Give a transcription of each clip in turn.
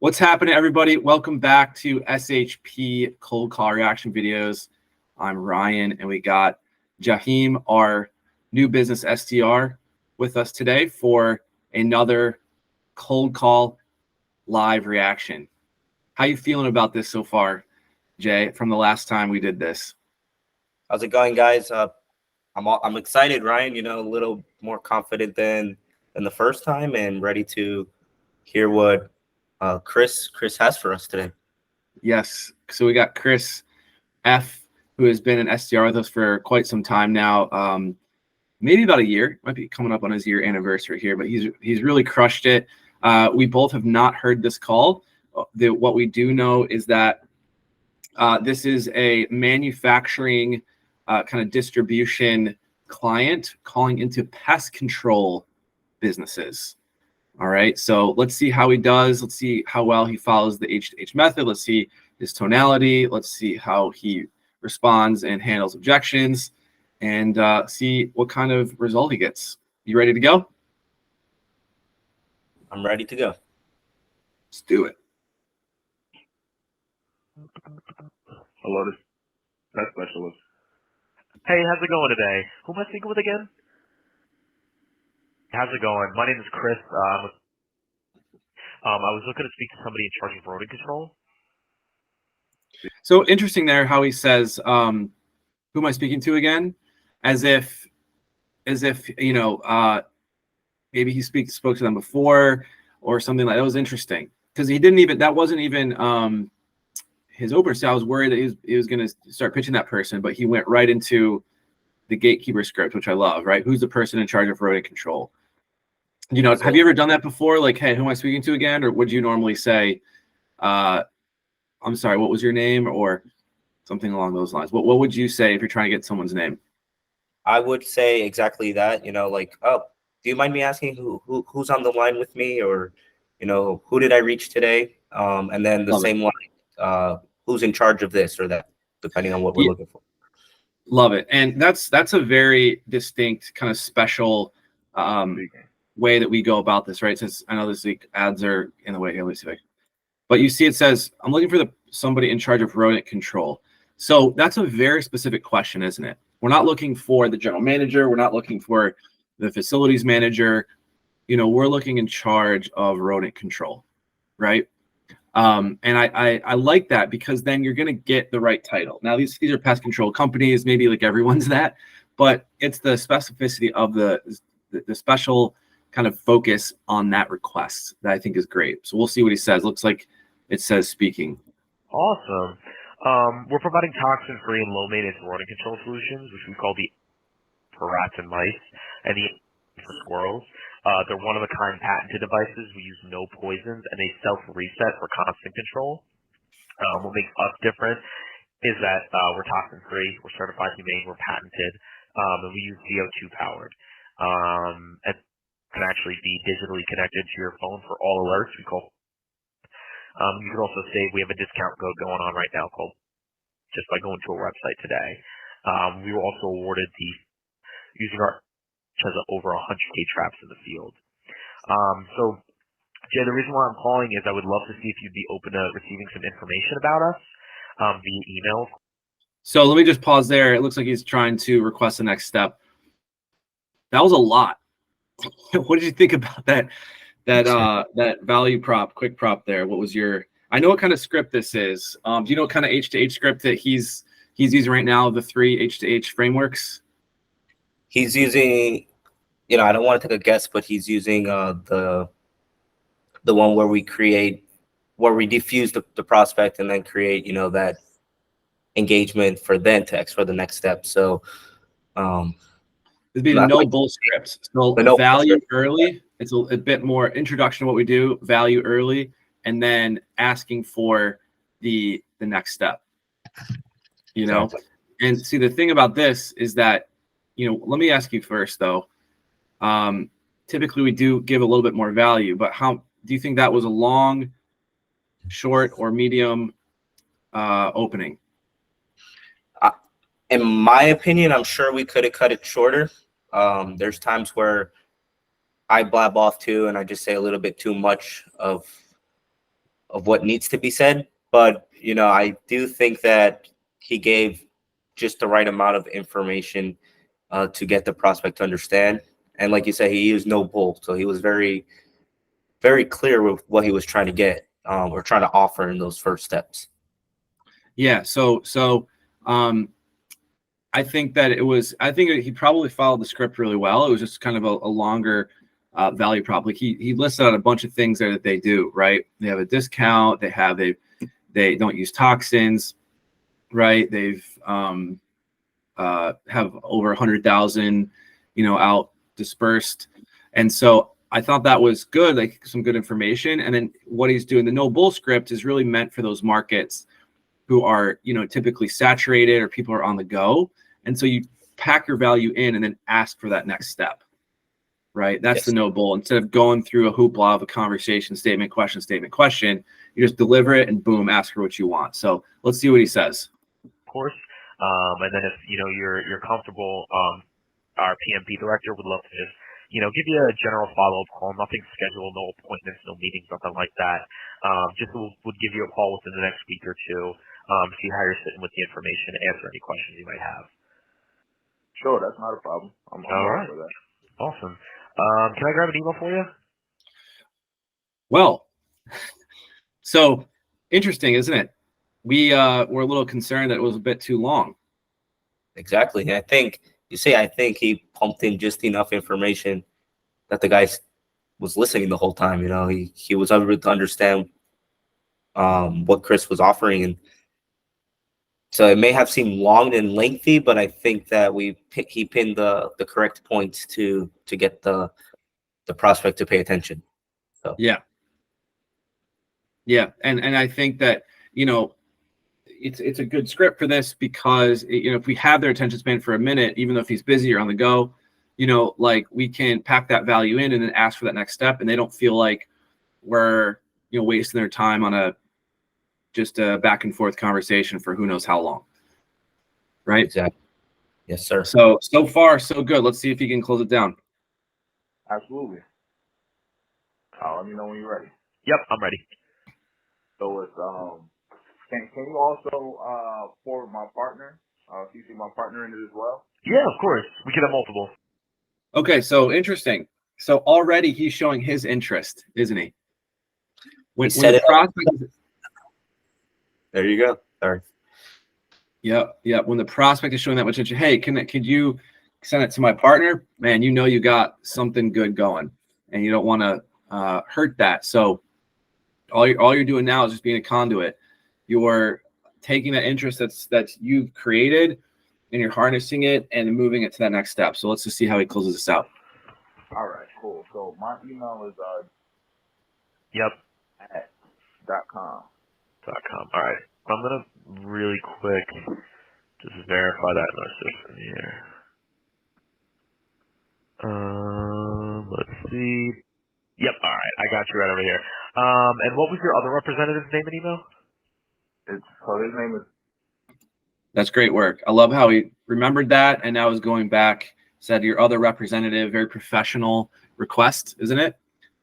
What's happening, everybody? Welcome back to SHP Cold Call Reaction Videos. I'm Ryan, and we got Jahim, our new business SDR, with us today for another cold call live reaction. How you feeling about this so far, Jay, from the last time we did this? How's it going, guys? I'm excited, Ryan. You know, a little more confident than the first time, and ready to hear what Chris has for us today. Yes. So we got Chris F, who has been an SDR with us for quite some time now. Maybe about a year. Might be coming up on his year anniversary here, but he's really crushed it. We both have not heard this call. What we do know is that this is a manufacturing kind of distribution client calling into pest control businesses. All right, so let's see how he does. Let's see how well he follows the H-to-H method. Let's see his tonality. Let's see how he responds and handles objections, and see what kind of result he gets. You ready to go? I'm ready to go. Let's do it. Hello, this pest specialist. Hey, how's it going today? Who am I speaking with again? How's it going? My name is Chris. I was looking to speak to somebody in charge of rodent control. So interesting there how he says, who am I speaking to again? As if you know, maybe he spoke to them before or something like that. Was interesting because he didn't even, that wasn't even his opener. So I was worried that he was going to start pitching that person, but he went right into the gatekeeper script, which I love, right? Who's the person in charge of rodent control? You know, have you ever done that before? Like, hey, who am I speaking to again? Or would you normally say, I'm sorry, what was your name? Or something along those lines. What would you say if you're trying to get someone's name? I would say exactly that. You know, like, oh, do you mind me asking who's on the line with me, or, you know, who did I reach today? And then the same line, who's in charge of this or that, depending on what we're looking for. Love it. And that's a very distinct kind of special way that we go about this, right? Since I know this week ads are in the way here. Let me see if but you see it says, I'm looking for somebody in charge of rodent control. So that's a very specific question, isn't it? We're not looking for the general manager. We're not looking for the facilities manager. You know, we're looking in charge of rodent control, right? And I like that because then you're going to get the right title. Now, these are pest control companies, maybe like everyone's that, but it's the specificity of the special kind of focus on that request that I think is great. So we'll see what he says. Looks like it says speaking. Awesome. We're providing toxin-free and low-maintenance rodent control solutions, which we call the for rats and mice, and the for squirrels. They're one-of-a-kind patented devices. We use no poisons, and they self-reset for constant control. What makes us different is that we're toxin-free, we're certified humane, we're patented, and we use CO2 powered. And can actually be digitally connected to your phone for all alerts. You can also save. We have a discount code going on right now called just by going to our website today. We were also awarded using our which has over 100K traps in the field. So, Jay, the reason why I'm calling is I would love to see if you'd be open to receiving some information about us via email. So let me just pause there. It looks like he's trying to request the next step. That was a lot. What did you think about that value prop, quick prop there? What was your? I know what kind of script this is. Do you know what kind of H-to-H script that he's using right now? The 3 H-to-H frameworks. He's using, you know, I don't want to take a guess, but he's using the one where we diffuse the prospect and then create, you know, that engagement for then text for the next step. So it'd be the no bull script. So value early. It's a bit more introduction to what we do, value early, and then asking for the next step. You know, and see the thing about this is that, you know, let me ask you first though. Typically we do give a little bit more value, but how do you think that was a long, short, or medium opening? In my opinion, I'm sure we could have cut it shorter. There's times where I blab off too, and I just say a little bit too much of what needs to be said. But I do think that he gave just the right amount of information to get the prospect to understand. And like you said, he used no bull, so he was very, very clear with what he was trying to get or trying to offer in those first steps. Yeah. So I think that I think he probably followed the script really well. It was just kind of a longer value prop. Like he listed out a bunch of things there that they do, right? They have a discount. They don't use toxins, right? They've have over 100,000, out dispersed. And so I thought that was good, like some good information. And then what he's doing, the no bull script is really meant for those markets who are, typically saturated or people are on the go. And so you pack your value in and then ask for that next step, right? That's the no bull. Instead of going through a hoopla of a conversation, statement, question, you just deliver it and boom, ask for what you want. So let's see what he says. Of course. And then if, you're comfortable, our PMP director would love to just, give you a general follow-up call, nothing scheduled, no appointments, no meetings, nothing like that. Just would give you a call within the next week or two, see how you're sitting with the information, answer any questions you might have. Sure, that's not a problem. I'm all right for that. Awesome. Can I grab an email for you? Well, so interesting, isn't it? We were a little concerned that it was a bit too long. Exactly. And I think he pumped in just enough information that the guy was listening the whole time. He was able to understand what Chris was offering. And so it may have seemed long and lengthy, but I think that he pinned the correct points to get the prospect to pay attention. So yeah. And I think that, it's a good script for this because, if we have their attention span for a minute, even though if he's busy or on the go, like we can pack that value in and then ask for that next step. And they don't feel like we're, wasting their time on just a back and forth conversation for who knows how long. Right? Exactly. Yes, sir. So far, so good. Let's see if he can close it down. Absolutely. Let me know when you're ready. Yep, I'm ready. So it's can you also forward my partner? CC my partner in it as well? Yeah, of course. We could have multiple. Okay, so interesting. So already he's showing his interest, isn't he? When the prospect, there you go. Sorry. Yeah. When the prospect is showing that much interest, hey, could you send it to my partner? Man, you got something good going, and you don't want to hurt that. So all you're doing now is just being a conduit. You're taking that interest that's you've created, and you're harnessing it and moving it to that next step. So let's just see how he closes this out. All right, cool. So my email is .com. All right. I'm gonna really quick just verify that in our system here. Let's see. Yep. All right. I got you right over here. And what was your other representative's name and email? his name is. That's great work. I love how he remembered that, and now is going back. Said your other representative, very professional request, isn't it?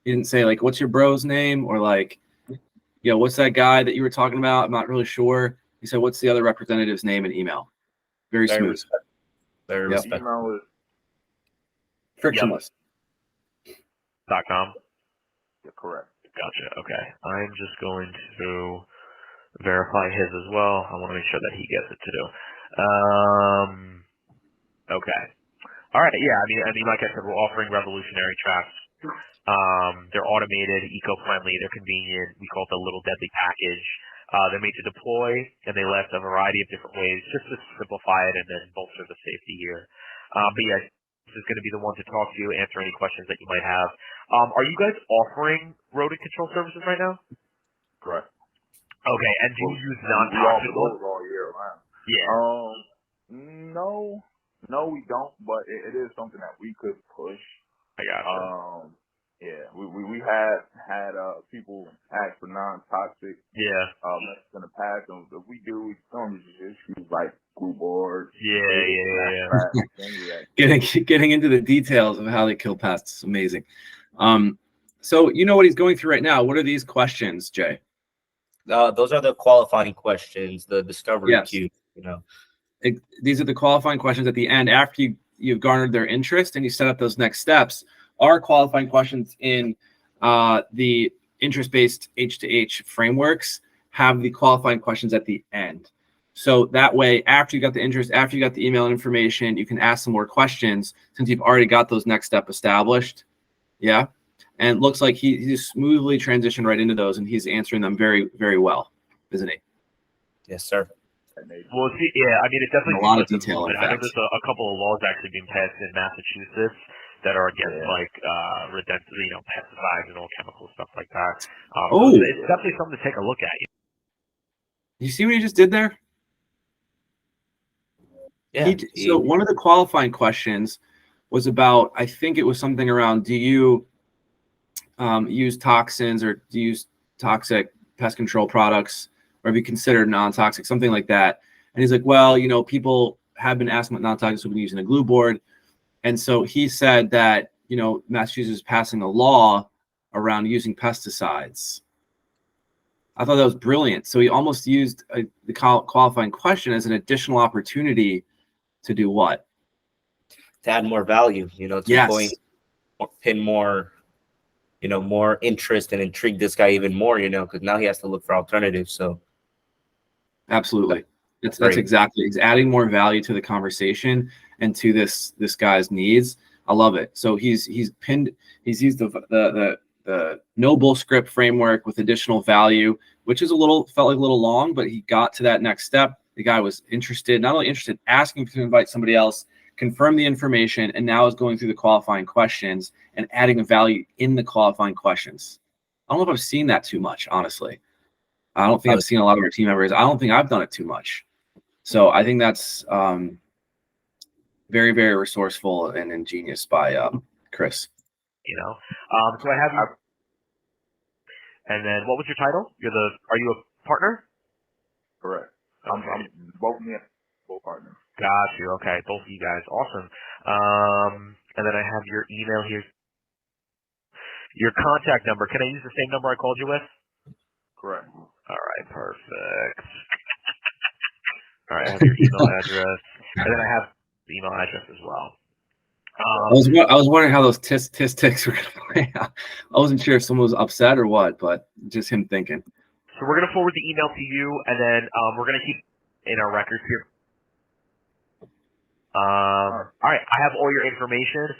He didn't say like, "What's your bro's name?" or like, what's that guy that you were talking about? I'm not really sure. He said, "What's the other representative's name and email?" Very smooth. Very respectful. Email is Frictionless. .com. You're correct. Gotcha. Okay. I'm just going to verify his as well. I want to make sure that he gets it too. Okay. All right. Yeah. I mean, like I said, we're offering revolutionary traps. They're automated, eco-friendly, they're convenient. We call it the Little Deadly package. They're made to deploy, and they last a variety of different ways, just to simplify it and then bolster the safety here. But yeah, this is going to be the one to talk to you, answer any questions that you might have. Are you guys offering rodent control services right now? Correct. Okay, and do you use non-toxic? We offer those all year round. Yeah. No, we don't. But it is something that we could push. I gotcha. Yeah, we had people ask for non-toxic. Yeah. In the past, and if we do, we normally just use like glue boards. Yeah. Getting into the details of how they kill pests is amazing. So you know what he's going through right now. What are these questions, Jay? Those are the qualifying questions, the discovery Yes. queue. You know, These are the qualifying questions at the end after you've garnered their interest and you set up those next steps. Are qualifying questions in the interest-based H2H frameworks have the qualifying questions at the end. So that way, after you got the interest, after you got the email information, you can ask some more questions since you've already got those next step established. Yeah. And it looks like he's smoothly transitioned right into those, and he's answering them very, very well, isn't he? yes, sir. Well, see, yeah, I mean, it definitely A lot of seems like detail, movement. in I know fact. there's a couple of laws actually being passed in Massachusetts that are against like pesticides and all chemical stuff like that. So it's definitely something to take a look at. You see what he just did there? Yeah. So one of the qualifying questions was about, I think it was something around, do you use toxins or do you use toxic pest control products, or have you considered non-toxic, something like that? And he's like, well, people have been asking about non-toxic, so we've been using a glue board. And so he said that, Massachusetts is passing a law around using pesticides. I thought that was brilliant. So he almost used the qualifying question as an additional opportunity to do what? To add more value, to Yes. pin more, more interest and intrigue this guy even more, because now he has to look for alternatives. So Absolutely. That's great. exactly. It's adding more value to the conversation and to this guy's needs. I love it. So he's used the no bull script framework with additional value, which is felt like a little long, but he got to that next step. The guy was interested, not only interested, asking to invite somebody else, confirm the information, and now is going through the qualifying questions and adding a value in the qualifying questions. I don't know if I've seen that too much, honestly. I don't think I've seen a lot of our team members. I don't think I've done it too much. So I think that's very, very resourceful and ingenious by Chris. So I have you. And then, what was your title? Are you a partner? Correct. Okay. I'm both me and both partners. Got you. Okay, both of you guys. Awesome. And then I have your email here. Your contact number. Can I use the same number I called you with? Correct. All right, perfect. All right, I have your email address, and then I have the email address as well. I was wondering how those statistics were going to play out. I wasn't sure if someone was upset or what, but just him thinking. So we're going to forward the email to you, and then we're going to keep in our records here. All right, I have all your information.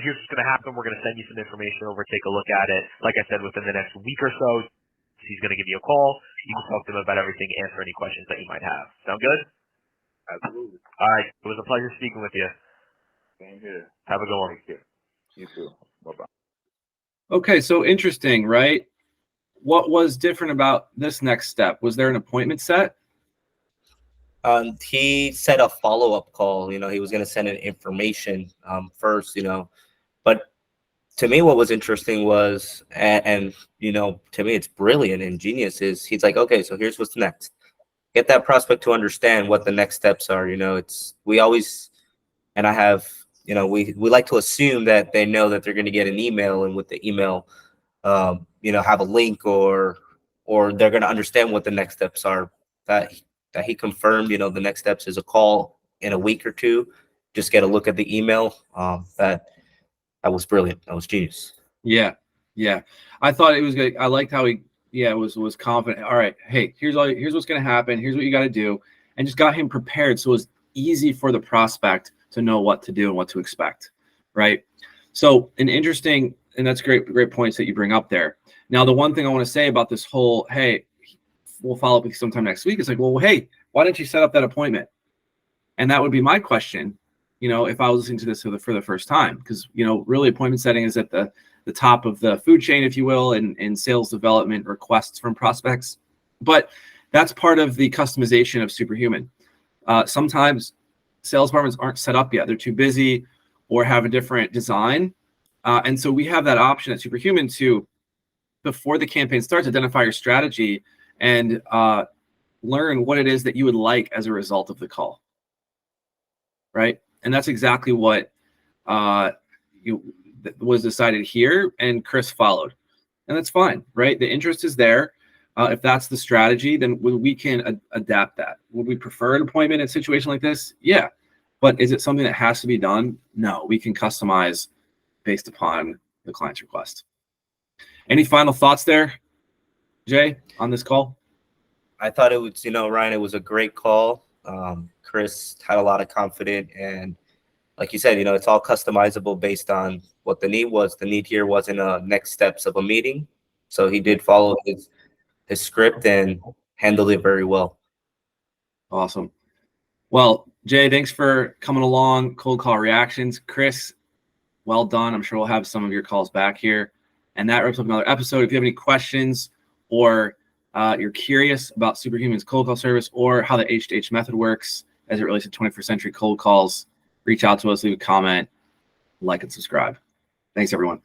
Here's what's going to happen. We're going to send you some information over. Take a look at it. Like I said, within the next week or so, he's going to give you a call. You can talk to him about everything, answer any questions that you might have. Sound good? Absolutely. All right. It was a pleasure speaking with you. Same here. Have a good one. Take care. You too. Bye-bye. Okay, so interesting, right? What was different about this next step? Was there an appointment set? He set a follow-up call. He was going to send an information first, but to me, what was interesting was, and to me, it's brilliant and genius, is he's like, okay, so here's what's next. Get that prospect to understand what the next steps are. We always, and I have, we like to assume that they know that they're going to get an email, and with the email, have a link or they're going to understand what the next steps are. That he confirmed, the next steps is a call in a week or two. Just get a look at the email. That was brilliant. That was genius. Yeah. I thought it was good. I liked how he was confident. All right, hey, here's what's going to happen. Here's what you got to do, and just got him prepared so it was easy for the prospect to know what to do and what to expect, right? So an interesting, and that's great points that you bring up there. Now, the one thing I want to say about this whole, hey, we'll follow up with you sometime next week. It's like, well, hey, why didn't you set up that appointment? And that would be my question, if I was listening to this for the first time, because, really appointment setting is at the top of the food chain, if you will, in sales development requests from prospects. But that's part of the customization of Superhuman. Sometimes sales departments aren't set up yet. They're too busy or have a different design. And so we have that option at Superhuman to, before the campaign starts, identify your strategy and learn what it is that you would like as a result of the call, right? And that's exactly what was decided here, and Chris followed. And that's fine, right? The interest is there. If that's the strategy, then we can adapt that. Would we prefer an appointment in a situation like this? Yeah. But is it something that has to be done? No, we can customize based upon the client's request. Any final thoughts there, Jay, on this call? I thought it was, Ryan, it was a great call. Chris had a lot of confidence, and like you said, it's all customizable based on what the need was. The need here wasn't next steps of a meeting. So he did follow his script and handled it very well. Awesome. Well, Jay, thanks for coming along. Cold call reactions. Chris, well done. I'm sure we'll have some of your calls back here. And that wraps up another episode. If you have any questions or you're curious about Superhuman's cold call service or how the H2H method works as it relates to 21st century cold calls, reach out to us, leave a comment, like, and subscribe. Thanks, everyone.